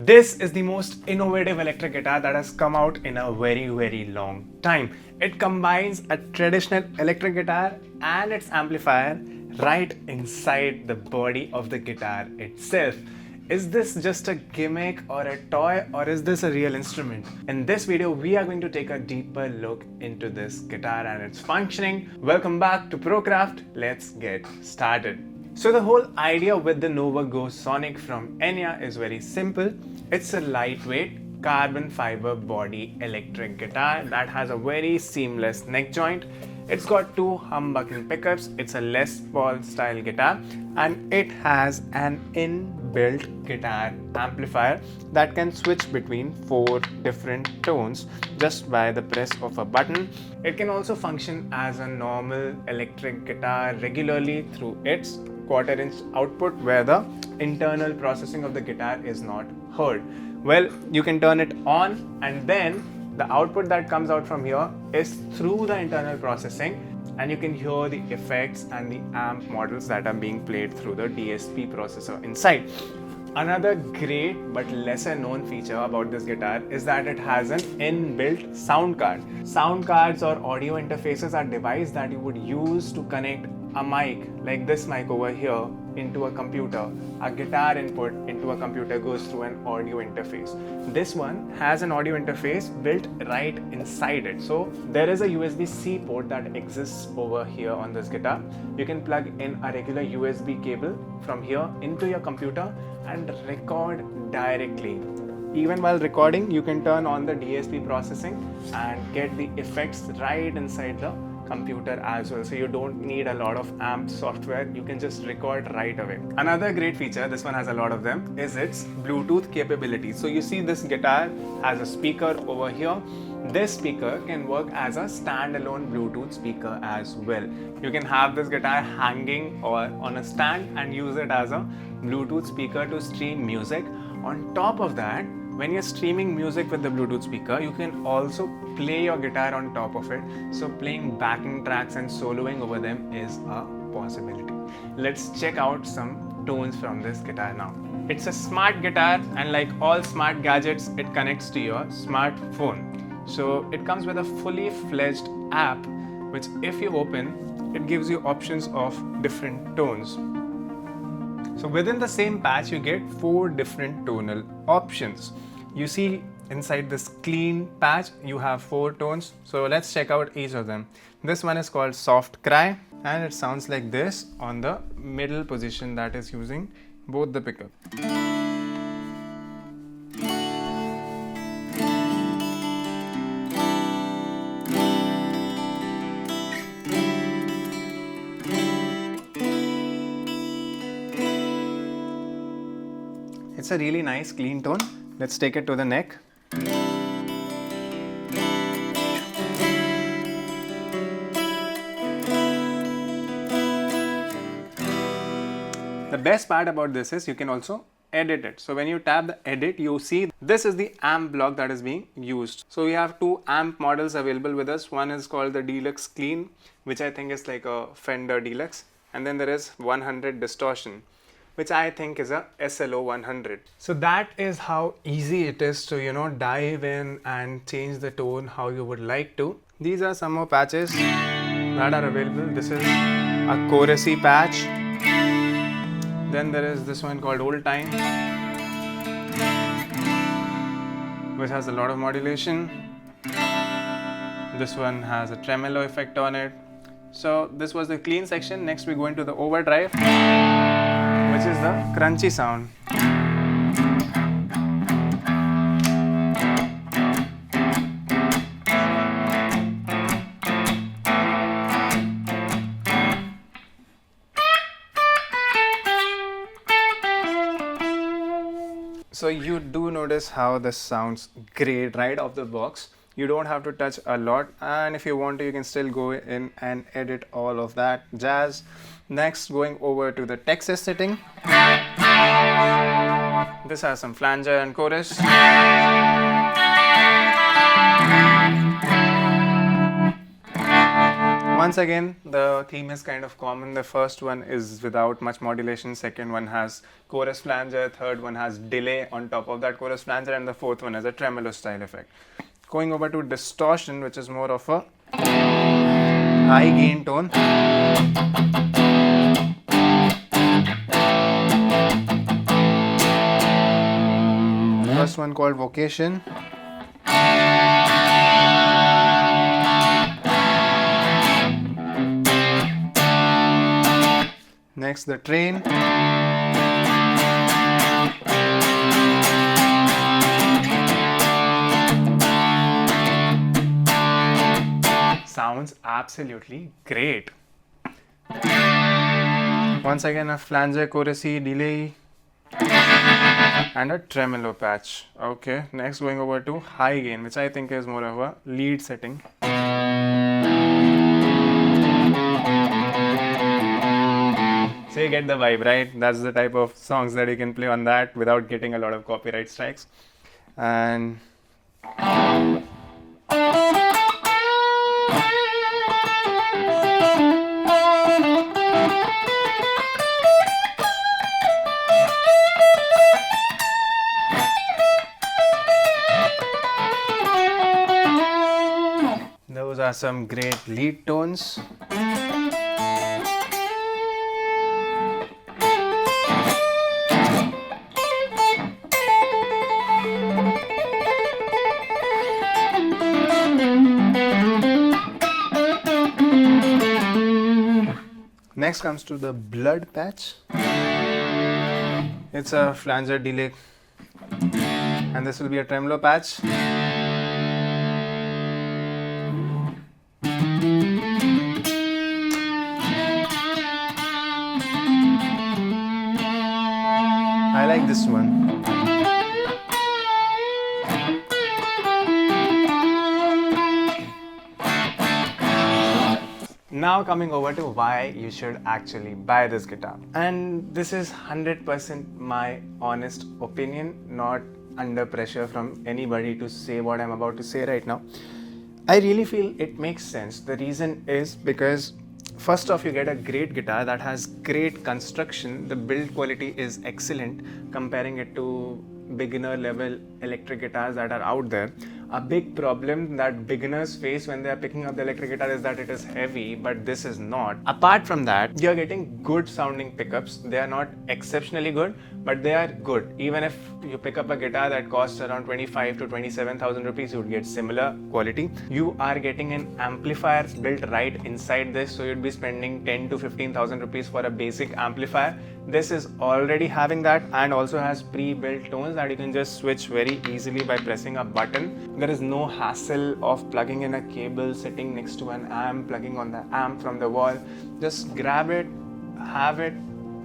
This is the most innovative electric guitar that has come out in a very long time. It combines a traditional electric guitar and its amplifier right inside the body of the guitar itself. Is this just a gimmick or a toy, or is this a real instrument? In this video, we are going to take a deeper look into this guitar and its functioning. Welcome back to ProCraft. Let's get started. So the whole idea with the Nova Go Sonic from Enya is very simple. It's a lightweight carbon fiber body electric guitar that has a very seamless neck joint. It's got two humbucking pickups. It's a Les Paul style guitar and it has an inbuilt guitar amplifier that can switch between 4 different tones just by the press of a button. It can also function as a normal electric guitar regularly through its 1/4 inch output where the internal processing of the guitar is not heard. Well, you can turn it on and then the output that comes out from here is through the internal processing, and you can hear the effects and the amp models that are being played through the DSP processor inside. Another great but lesser known feature about this guitar is that it has an inbuilt sound card. Sound cards or audio interfaces are devices that you would use to connect a mic like this mic over here into a computer. A guitar input into a computer goes through an audio interface. This one has an audio interface built right inside it. So there is a USB-C port that exists over here on this guitar. You can plug in a regular USB cable from here into your computer and record directly. Even while recording, you can turn on the DSP processing and get the effects right inside the computer as well. So you don't need a lot of amp software. You can just record right away. Another great feature, this one has a lot of them, is its Bluetooth capability. So you see this guitar has a speaker over here. This speaker can work as a standalone Bluetooth speaker as well. You can have this guitar hanging or on a stand and use it as a Bluetooth speaker to stream music. On top of that, when you're streaming music with the Bluetooth speaker, you can also play your guitar on top of it. So playing backing tracks and soloing over them is a possibility. Let's check out some tones from this guitar now. It's a smart guitar, and like all smart gadgets, it connects to your smartphone. So it comes with a fully fledged app, which if you open, it gives you options of different tones. So within the same patch, you get 4 different tonal options. You see inside this clean patch, you have 4 tones. So let's check out each of them. This one is called Soft Cry, and it sounds like this on the middle position that is using both the pickup. It's a really nice clean tone. Let's take it to the neck. The best part about this is you can also edit it. So when you tap the edit, you see this is the amp block that is being used. So we have 2 amp models available with us. One is called the Deluxe Clean, which I think is like a Fender Deluxe. And then there is 100 Distortion, which I think is a SLO 100. So that is how easy it is to, dive in and change the tone how you would like to. These are some more patches that are available. This is a chorusy patch. Then there is this one called Old Time, which has a lot of modulation. This one has a tremolo effect on it. So this was the clean section. Next we go into the overdrive, which is the crunchy sound. So you do notice how this sounds great right off the box. You don't have to touch a lot, and if you want to, you can still go in and edit all of that jazz. Next, going over to the Texas setting. This has some flanger and chorus. Once again, the theme is kind of common. The first one is without much modulation, second one has chorus flanger, third one has delay on top of that chorus flanger, and the fourth one is a tremolo style effect. Going over to distortion, which is more of a high gain tone. First one called vocation. Next, the train. Sounds absolutely great. Once again, a flanger, chorusy, delay, and a tremolo patch. Okay, next going over to high gain, which I think is more of a lead setting. So you get the vibe, right? That's the type of songs that you can play on that without getting a lot of copyright strikes. And those are some great lead tones. Next comes to the blood patch. It's a flanger delay, and this will be a tremolo patch. I like this one. Now coming over to why you should actually buy this guitar. And this is 100% my honest opinion, not under pressure from anybody to say what I'm about to say right now. I really feel it makes sense. The reason is because first off, you get a great guitar that has great construction. The build quality is excellent comparing it to beginner level electric guitars that are out there. A big problem that beginners face when they are picking up the electric guitar is that it is heavy, but this is not. Apart from that, you're getting good sounding pickups. They are not exceptionally good, but they are good. Even if you pick up a guitar that costs around 25 to 27,000 rupees, you would get similar quality. You are getting an amplifier built right inside this, so you'd be spending 10 to 15,000 rupees for a basic amplifier. This is already having that and also has pre-built tones that you can just switch very easily by pressing a button. There is no hassle of plugging in a cable, sitting next to an amp, plugging on the amp from the wall. Just grab it, have it,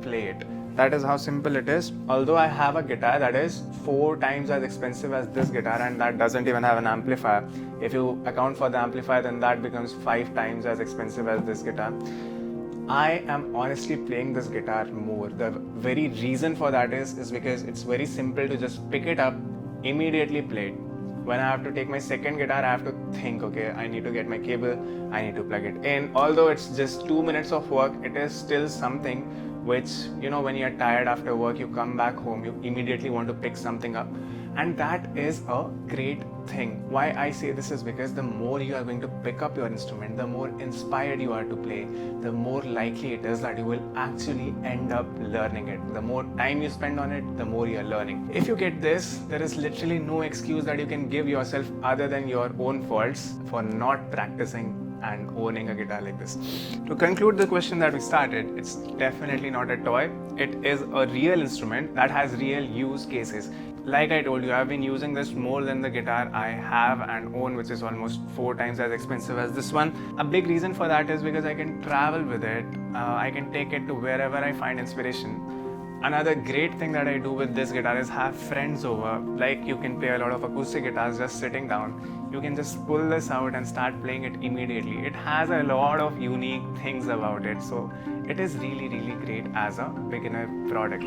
play it. That is how simple it is. Although I have a guitar that is 4 times as expensive as this guitar and that doesn't even have an amplifier. If you account for the amplifier, then that becomes 5 times as expensive as this guitar. I am honestly playing this guitar more. The very reason for that is because it's very simple to just pick it up, immediately play it. When I have to take my second guitar, I have to think, okay, I need to get my cable, I need to plug it in. Although it's just 2 minutes of work, it is still something which, when you're tired after work, you come back home, you immediately want to pick something up. And that is a great thing. Why I say this is because the more you are going to pick up your instrument, the more inspired you are to play, the more likely it is that you will actually end up learning it. The more time you spend on it, the more you are learning. If you get this, there is literally no excuse that you can give yourself other than your own faults for not practicing and owning a guitar like this. To conclude the question that we started, it's definitely not a toy. It is a real instrument that has real use cases. Like I told you, I've been using this more than the guitar I have and own, which is almost 4 times as expensive as this one. A big reason for that is because I can travel with it. I can take it to wherever I find inspiration. Another great thing that I do with this guitar is have friends over. Like, you can play a lot of acoustic guitars just sitting down. You can just pull this out and start playing it immediately. It has a lot of unique things about it, so it is really great as a beginner product.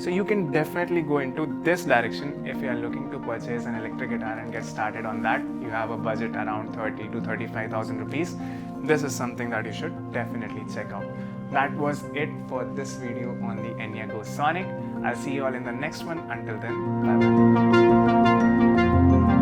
So you can definitely go into this direction if you are looking to purchase an electric guitar and get started on that. You have a budget around 30 to 35,000 rupees. This is something that you should definitely check out. That was it for this video on the Enya Go Sonic. I'll see you all in the next one. Until then, bye bye.